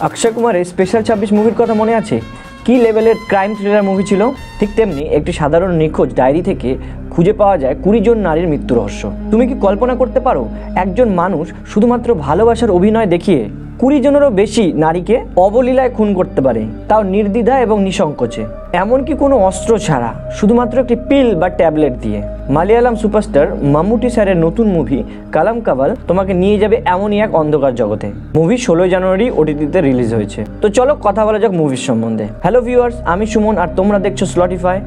অক্ষয় কুমারের স্পেশাল 26 মুভির কথা মনে আছে? কি লেভেলের ক্রাইম থ্রিলার মুভি ছিল। ঠিক তেমনি একটি সাধারণ নিখোঁজ ডায়েরি থেকে খুঁজে পাওয়া যায় 20 জন নারীর মৃত্যু রহস্য। তুমি কি কল্পনা করতে পারো একজন মানুষ শুধুমাত্র ভালোবাসার অভিনয় দেখিয়ে 20 জনেরও বেশি নারীকে অবলীলায় খুন করতে পারে, তাও নির্দ্বিধা এবং নিঃসংকোচে, এমনকি কোনো অস্ত্র ছাড়া, শুধুমাত্র একটি পিল বা ট্যাবলেট দিয়ে। মালয়ালাম সুপারস্টার মাম্মুটি স্যারের নতুন মুভি কালাম কাবাল তোমাকে নিয়ে যাবে এমনই এক অন্ধকার জগতে। মুভি 16 জানুয়ারি ওটিটিতে রিলিজ হয়েছে। তো চলো কথা বলা যাক মুভির সম্বন্ধে। হ্যালো ভিউয়ার্স, আমি সুমন আর তোমরা দেখছো Slotify,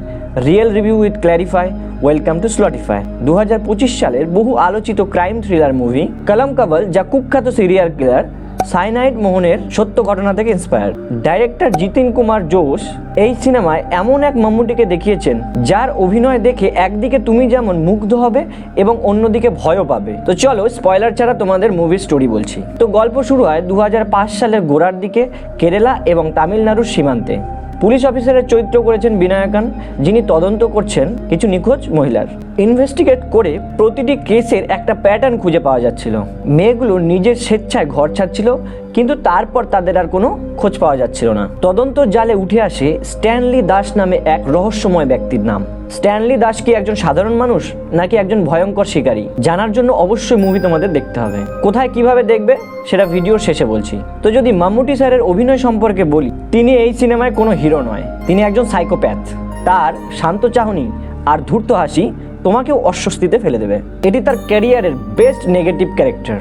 real review with clarify. Welcome to Slotify. 2025 সালের বহু আলোচিত crime thriller movie Kalamkaval, যা কুখ্যাত সিরিয়াল কিলার সাইনাইড মোহনের সত্য ঘটনা থেকে ইন্সপায়ার্ড। ডাইরেক্টর জিতিন কুমার জোশ এই সিনেমায় এমন এক মাম্মুটিকে দেখিয়েছেন যার অভিনয় দেখে একদিকে তুমি যেমন মুগ্ধ হবে এবং অন্যদিকে ভয়ও পাবে। তো চলো স্পয়লার ছাড়া তোমাদের মুভির স্টোরি বলছি। তো গল্প শুরু হয় 2005 সালের গোড়ার দিকে কেরালা এবং তামিলনাড়ুর সীমান্তে। পুলিশ অফিসারের চরিত্র করেছেন বিনায়কান, যিনি তদন্ত করছেন কিছু নিখোঁজ মহিলার। ইনভেস্টিগেট করে প্রতিটি কেসের একটা প্যাটার্ন খুঁজে পাওয়া যাচ্ছিল। মেয়েগুলো নিজের স্বেচ্ছায় ঘর ছাড়ছিল, কিন্তু তারপর তাদের আর কোনো খোঁজ পাওয়া যাচ্ছিল না। তদন্ত জালে উঠে আসে স্ট্যানলি দাস নামে এক রহস্যময় ব্যক্তির নাম। স্ট্যানলি দাস কি একজন সাধারণ মানুষ নাকি একজন ভয়ঙ্কর শিকারী? জানার জন্য অবশ্যই মুভি তোমাদের দেখতে হবে। কোথায় কিভাবে দেখবে সেটা ভিডিওর শেষে বলছি। তো যদি মাম্মুটি স্যারের অভিনয় সম্পর্কে বলি, তিনি এই সিনেমায় কোনো হিরো নয়, তিনি একজন সাইকোপ্যাথ। তার শান্ত চাহনি আর ধূর্ত হাসি তোমাকেও অস্বস্তিতে ফেলে দেবে। এটি তার ক্যারিয়ারের বেস্ট নেগেটিভ ক্যারেক্টার।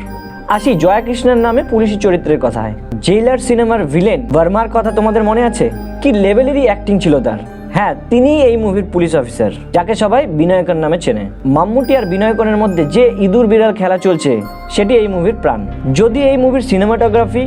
আসি জয়া কৃষ্ণের নামে পুলিশি চরিত্রের কথায়। জেইলার সিনেমার ভিলেন বর্মার কথা তোমাদের মনে আছে? কি লেভেলেরই অ্যাক্টিং ছিল তার। হ্যাঁ, তিনি এই মুভির পুলিশ অফিসার, যাকে সবাই বিনায়কন নামে চেনে। মাম্মুটি আর বিনায়কনের মধ্যে যে ইঁদুর বিড়াল খেলা চলছে, সেটি এই মুভির প্রাণ। যদি এই মুভির সিনেমাটোগ্রাফি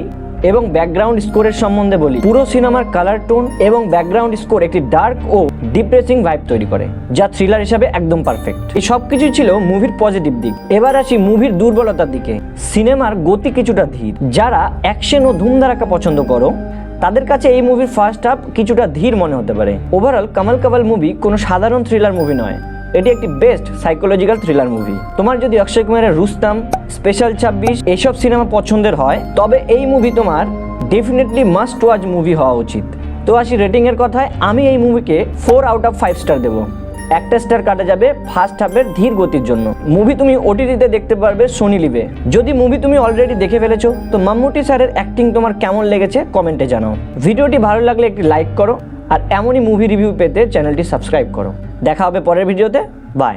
এবং ব্যাকগ্রাউন্ড স্কোরের সম্বন্ধে বলি, পুরো সিনেমার কালার টোন এবং ব্যাকগ্রাউন্ড স্কোর একটি ডার্ক ও ডিপ্রেসিং ভাইব তৈরি করে, যা থ্রিলার হিসাবে একদম পারফেক্ট। এই সব কিছুই ছিল মুভির পজিটিভ দিক। এবার আসি মুভির দুর্বলতার দিকে। সিনেমার গতি কিছুটা ধীর। যারা অ্যাকশন ও ধুমধারাক্কা পছন্দ করো, তাদের কাছে এই মুভির ফার্স্ট হাফ কিছুটা ধীর মনে হতে পারে। ওভারঅল কামাল কাবাল মুভি কোনো সাধারণ থ্রিলার মুভি নয়, এটি একটি বেস্ট সাইকোলজিক্যাল থ্রিলার মুভি। তোমার যদি অক্ষয় কুমারের রুস্তম, স্পেশাল 26 এইসব সিনেমা পছন্দের হয়, তবে এই মুভি তোমার ডেফিনেটলি মাস্ট ওয়াচ মুভি হওয়া উচিত। তো আসি রেটিংয়ের কথায়। আমি এই মুভিকে 4 আউট অফ 5 স্টার দেবো। একটা স্টার কাটা যাবে ফার্স্ট হাফের ধীর গতির জন্য। মুভি তুমি ওটিটিতে দেখতে পারবে সোনি লিভে। যদি মুভি তুমি অলরেডি দেখে ফেলেছো, তো মাম্মুটি স্যারের অ্যাক্টিং তোমার কেমন লেগেছে কমেন্টে জানাও। ভিডিওটি ভালো লাগলে একটি লাইক করো, আর এমনই মুভি রিভিউ পেতে চ্যানেলটি সাবস্ক্রাইব করো। দেখা হবে পরের ভিডিওতে। বাই।